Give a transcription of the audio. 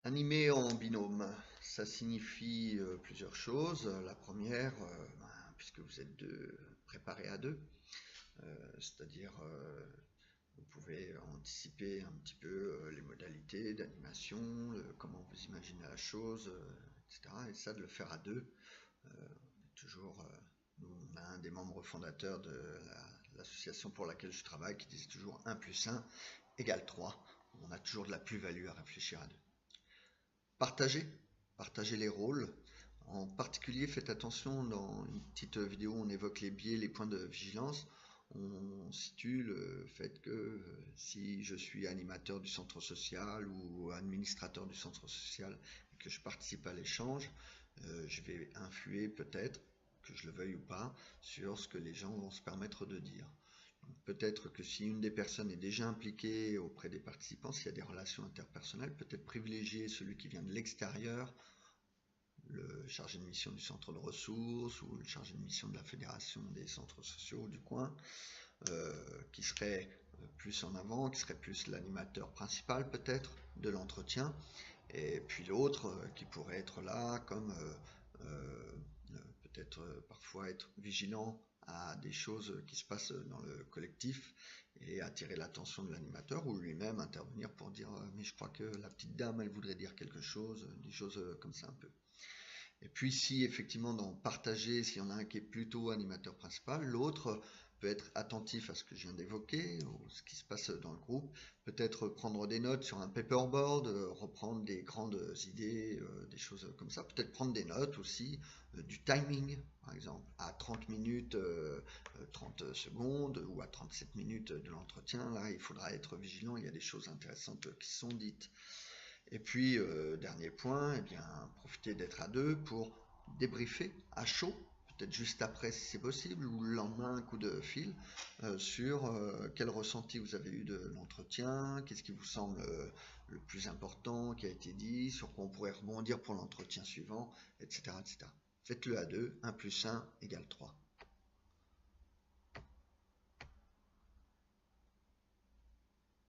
Animer en binôme, ça signifie plusieurs choses. La première, puisque vous êtes préparés à deux, c'est-à-dire vous pouvez anticiper un petit peu les modalités d'animation, comment vous imaginez la chose, etc. Et ça, de le faire à deux, toujours, nous, on a un des membres fondateurs de l'association pour laquelle je travaille qui disait toujours 1 plus 1 égale 3. On a toujours de la plus-value à réfléchir à deux. Partager, partager les rôles. En particulier, faites attention, dans une petite vidéo, on évoque les biais, les points de vigilance. On situe le fait que si je suis animateur du centre social ou administrateur du centre social et que je participe à l'échange, je vais influer peut-être, que je le veuille ou pas, sur ce que les gens vont se permettre de dire. Peut-être que si une des personnes est déjà impliquée auprès des participants, s'il y a des relations interpersonnelles, peut-être privilégier celui qui vient de l'extérieur, le chargé de mission du centre de ressources ou le chargé de mission de la fédération des centres sociaux du coin, qui serait plus en avant, qui serait plus l'animateur principal peut-être de l'entretien, et puis l'autre qui pourrait être là comme peut-être parfois être vigilant à des choses qui se passent dans le collectif et attirer l'attention de l'animateur ou lui-même intervenir pour dire mais je crois que la petite dame elle voudrait dire quelque chose, des choses comme ça un peu. Et puis si effectivement dans partager, s'il y en a un qui est plutôt animateur principal, l'autre peut être attentif à ce que je viens d'évoquer, ou ce qui se passe dans le groupe, peut-être prendre des notes sur un paperboard, reprendre des grandes idées, des choses comme ça, peut-être prendre des notes aussi, du timing par exemple, à 30 minutes, 30 secondes ou à 37 minutes de l'entretien, là il faudra être vigilant, il y a des choses intéressantes qui sont dites. Et puis, dernier point, eh bien, profitez d'être à deux pour débriefer à chaud, peut-être juste après si c'est possible, ou le lendemain, un coup de fil, sur quel ressenti vous avez eu de l'entretien, qu'est-ce qui vous semble le plus important qui a été dit, sur quoi on pourrait rebondir pour l'entretien suivant, etc., etc. Faites-le à deux, 1 plus 1 égale 3.